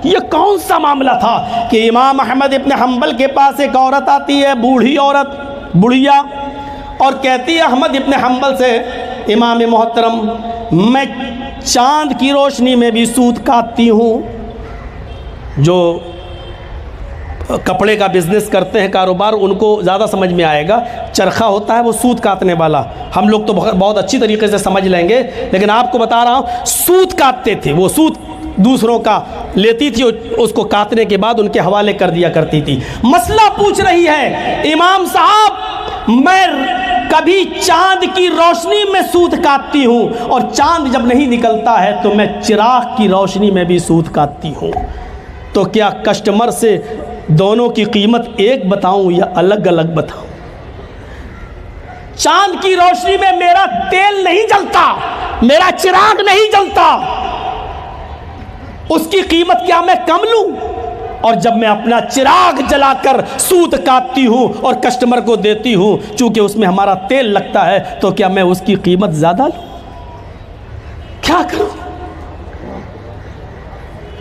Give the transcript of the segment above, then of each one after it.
یہ کون سا معاملہ تھا کہ امام احمد ابن حنبل کے پاس ایک عورت آتی ہے، بوڑھی عورت، بڑھیا، اور کہتی ہے احمد ابن حنبل سے، امام محترم میں چاند کی روشنی میں بھی سود کاٹتی ہوں۔ جو کپڑے کا بزنس کرتے ہیں کاروبار، ان کو زیادہ سمجھ میں آئے گا، چرخہ ہوتا ہے وہ سود کاٹنے والا، ہم لوگ تو بہت اچھی طریقے سے سمجھ لیں گے، لیکن آپ کو بتا رہا ہوں سود کاٹتے تھے، وہ سود دوسروں کا لیتی تھی، اس کو کاٹنے کے بعد ان کے حوالے کر دیا کرتی تھی۔ مسئلہ پوچھ رہی ہے، امام صاحب میں کبھی چاند کی روشنی میں سود کاٹتی ہوں، اور چاند جب نہیں نکلتا ہے تو میں چراغ کی روشنی میں بھی سود کاٹتی ہوں، تو کیا کسٹمر سے دونوں کی قیمت ایک بتاؤں یا الگ الگ بتاؤں؟ چاند کی روشنی میں میرا تیل نہیں جلتا، میرا چراغ نہیں جلتا، اس کی قیمت کیا میں کم لوں؟ اور جب میں اپنا چراغ جلا کر سود کاٹتی ہوں اور کسٹمر کو دیتی ہوں، چونکہ اس میں ہمارا تیل لگتا ہے، تو کیا میں اس کی قیمت زیادہ لوں؟ کیا کروں؟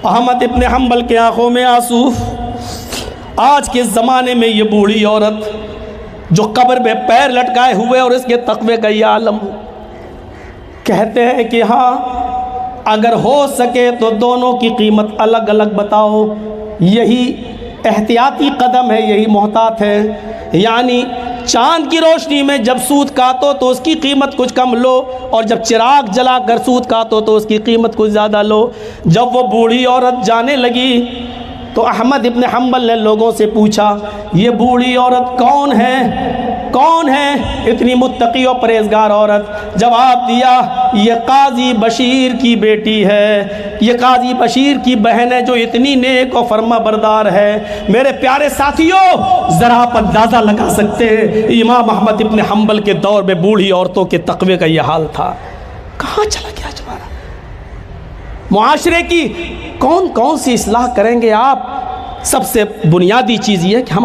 احمد ابن حنبل کے آنکھوں میں آنسو۔ آج کے زمانے میں یہ بوڑھی عورت جو قبر میں پیر لٹکائے ہوئے اور اس کے تقوی کا یہ عالم، کہتے ہیں کہ ہاں اگر ہو سکے تو دونوں کی قیمت الگ الگ بتاؤ، یہی احتیاطی قدم ہے، یہی محتاط ہے، یعنی چاند کی روشنی میں جب سود کاٹو تو اس کی قیمت کچھ کم لو، اور جب چراغ جلا کر سود کاٹو تو اس کی قیمت کچھ زیادہ لو۔ جب وہ بوڑھی عورت جانے لگی تو احمد ابن حنبل نے لوگوں سے پوچھا، یہ بوڑھی عورت کون ہے؟ کون ہے اتنی متقی و پرہیزگار عورت؟ جواب دیا، یہ قاضی بشیر کی بیٹی ہے، یہ قاضی بشیر کی بہن ہے جو اتنی نیک و فرما بردار ہے۔ میرے پیارے ساتھیوں، ذرا آپ اندازہ لگا سکتے ہیں امام احمد ابن حنبل کے دور میں بوڑھی عورتوں کے تقوی کا یہ حال تھا۔ کہاں چلا گیا ہمارا معاشرے کی کون کون سی اصلاح کریں گے آپ؟ سب سے بنیادی چیز یہ ہے کہ ہم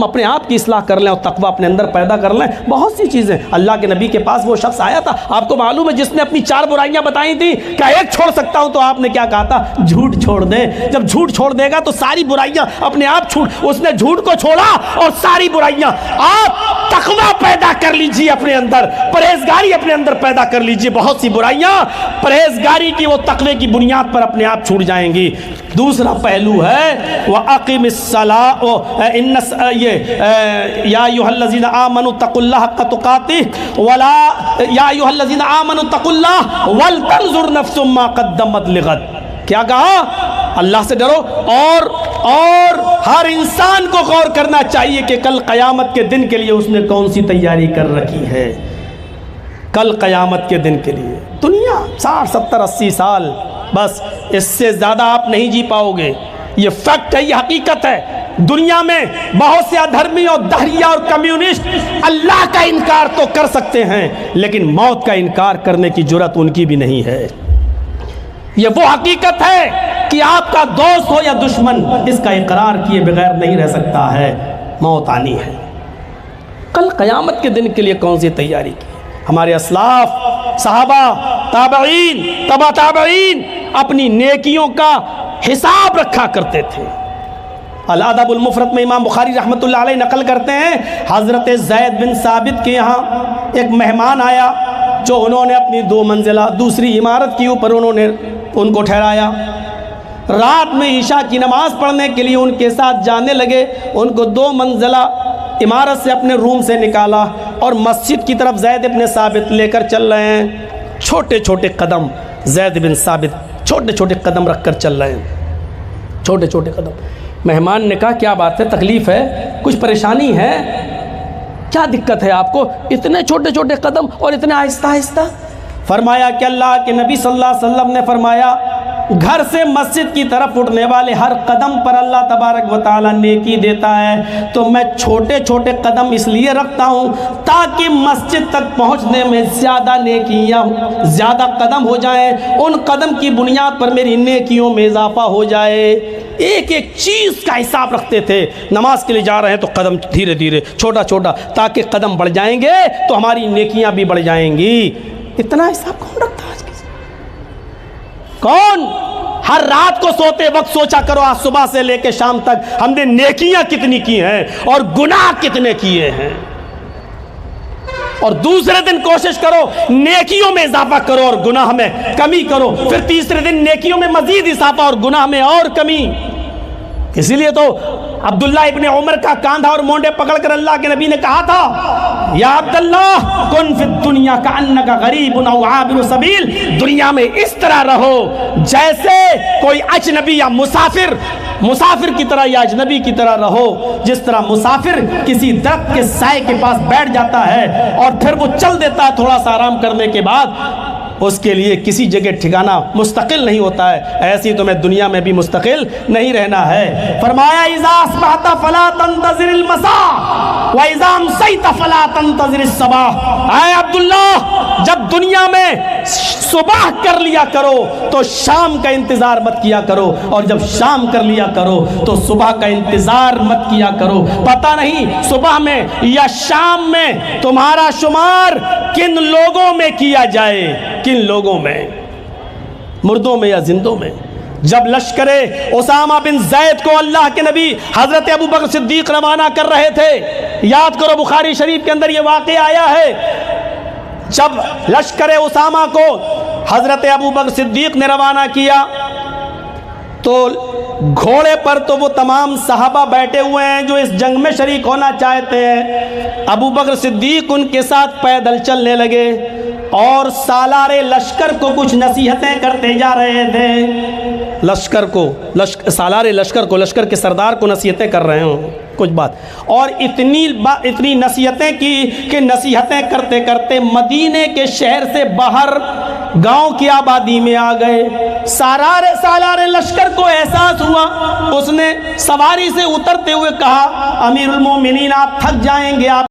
اپنے آپ کی اصلاح کر لیں اور تقوی اپنے اندر پیدا کر لیں۔ بہت سی چیزیں، اللہ کے نبی کے پاس وہ شخص آیا تھا، آپ کو معلوم ہے، جس نے اپنی 4 برائیاں بتائی تھیں، کیا ایک چھوڑ سکتا ہوں؟ تو آپ نے کیا کہا تھا؟ جھوٹ چھوڑ دے۔ جب جھوٹ چھوڑ دے گا تو ساری برائیاں اپنے آپ اس نے جھوٹ کو چھوڑا اور ساری برائیاں۔ آپ تقوی پیدا کر لیجیے اپنے اندر، پرہیزگاری اپنے اندر پیدا کر لیجیے، بہت سی برائیاں پرہیزگاری کی، وہ تقوی کی بنیاد پر اپنے آپ چھوٹ جائیں گی۔ دوسرا پہلو ہے وَأَقِمِ الصَّلَاةَ يَا أَيُّهَا الَّذِينَ آمَنُوا اتَّقُوا اللَّهَ حَقَّ تُقَاتِهِ وَلَا يَا أَيُّهَا الَّذِينَ آمَنُوا اتَّقُوا اللَّهَ وَلْتَنظُرْ نَفْسٌ مَّا قَدَّمَتْ لِغَدٍ۔ کیا کہا؟ اللہ سے ڈرو، اور ہر انسان کو غور کرنا چاہیے کہ کل قیامت کے دن کے لیے اس نے کون سی تیاری کر رکھی ہے۔ کل قیامت کے دن کے لیے دنیا 60 70 80 سال، بس اس سے زیادہ آپ نہیں جی پاؤ گے۔ یہ فیکٹ ہے، یہ حقیقت ہے۔ دنیا میں بہت سے ادھرمی اور دہریہ اور کمیونسٹ اللہ کا انکار تو کر سکتے ہیں، لیکن موت کا انکار کرنے کی جرات ان کی بھی نہیں ہے۔ یہ وہ حقیقت ہے کہ آپ کا دوست ہو یا دشمن، اس کا اقرار کیے بغیر نہیں رہ سکتا ہے، موت آنی ہے۔ کل قیامت کے دن کے لیے کون سی تیاری کی؟ ہمارے اسلاف، صحابہ، تابعین، تبع تابعین اپنی نیکیوں کا حساب رکھا کرتے تھے۔ الادب المفرد میں امام بخاری رحمۃ اللہ علیہ نقل کرتے ہیں، حضرت زید بن ثابت کے یہاں ایک مہمان آیا جو انہوں نے اپنی 2 منزلہ دوسری عمارت کے اوپر انہوں نے ان کو ٹھہرایا۔ رات میں عشاء کی نماز پڑھنے کے لیے ان کے ساتھ جانے لگے، ان کو 2 منزلہ عمارت سے اپنے روم سے نکالا اور مسجد کی طرف زید بن ثابت لے کر چل رہے ہیں۔ چھوٹے چھوٹے قدم، زید بن ثابت چھوٹے چھوٹے قدم رکھ کر چل رہے ہیں، چھوٹے چھوٹے قدم۔ مہمان نے کہا کیا بات ہے، تکلیف ہے، کچھ پریشانی ہے، کیا دقت ہے آپ کو؟ اتنے چھوٹے چھوٹے قدم اور اتنے آہستہ آہستہ؟ فرمایا کہ اللہ کے نبی صلی اللہ علیہ وسلم نے فرمایا، گھر سے مسجد کی طرف اٹھنے والے ہر قدم پر اللہ تبارک و تعالیٰ نیکی دیتا ہے، تو میں چھوٹے چھوٹے قدم اس لیے رکھتا ہوں تاکہ مسجد تک پہنچنے میں زیادہ نیکیاں، زیادہ قدم ہو جائیں، ان قدم کی بنیاد پر میری نیکیوں میں اضافہ ہو جائے۔ ایک ایک چیز کا حساب رکھتے تھے۔ نماز کے لیے جا رہے ہیں تو قدم دھیرے دھیرے، چھوٹا چھوٹا، تاکہ قدم بڑھ جائیں گے تو ہماری نیکیاں بھی بڑھ جائیں گی۔ اتنا حساب کون رکھتا ہے آج کے؟ کون؟ ہر رات کو سوتے وقت سوچا کرو آج صبح سے لے کے شام تک ہم نے نیکیاں کتنی کی ہیں اور گناہ کتنے کیے ہیں، اور دوسرے دن کوشش کرو نیکیوں میں اضافہ کرو اور گناہ میں کمی کرو، پھر تیسرے دن نیکیوں میں مزید اضافہ اور گناہ میں اور کمی۔ اسی لیے تو عبداللہ ابن عمر کا کاندھا اور مونڈے پکڑ کر اللہ کے نبی نے کہا تھا، یا عبداللہ کن فی الدنیا کأنک غریب او عابر سبیل، دنیا میں اس طرح رہو جیسے کوئی اجنبی یا مسافر کی طرح یا اجنبی کی طرح رہو، جس طرح مسافر کسی درخت کے سائے کے پاس بیٹھ جاتا ہے اور پھر وہ چل دیتا ہے تھوڑا سا آرام کرنے کے بعد، اس کے لیے کسی جگہ ٹھکانہ مستقل نہیں ہوتا ہے، ایسی تمہیں دنیا میں بھی مستقل نہیں رہنا ہے۔ فرمایا اذا اصبحت فلا تنتظر المساء واذا امسیت فلا تنتظر الصباح، اے عبداللہ جب دنیا میں صبح کر لیا کرو تو شام کا انتظار مت کیا کرو، اور جب شام کر لیا کرو تو صبح کا انتظار مت کیا کرو، پتہ نہیں صبح میں یا شام میں تمہارا شمار کن لوگوں میں کیا جائے، کن لوگوں میں، مردوں میں یا زندوں میں۔ جب لشکر اسامہ بن زید کو اللہ کے نبی حضرت ابوبکر صدیق روانہ کر رہے تھے، یاد کرو بخاری شریف کے اندر یہ واقعہ آیا ہے، جب لشکر اسامہ کو حضرت ابوبکر صدیق نے روانہ کیا تو گھوڑے پر تو وہ تمام صحابہ بیٹھے ہوئے ہیں جو اس جنگ میں شریک ہونا چاہتے ہیں، ابوبکر صدیق ان کے ساتھ پیدل چلنے لگے اور سالار لشکر کو کچھ نصیحتیں کرتے جا رہے تھے، سالار لشکر کے سردار کو نصیحتیں کر رہے ہوں کچھ بات، اور اتنی نصیحتیں کی کہ نصیحتیں کرتے کرتے مدینے کے شہر سے باہر گاؤں کی آبادی میں آ گئے۔ سالار لشکر کو احساس ہوا، اس نے سواری سے اترتے ہوئے کہا، امیر المومنین آپ تھک جائیں گے، آپ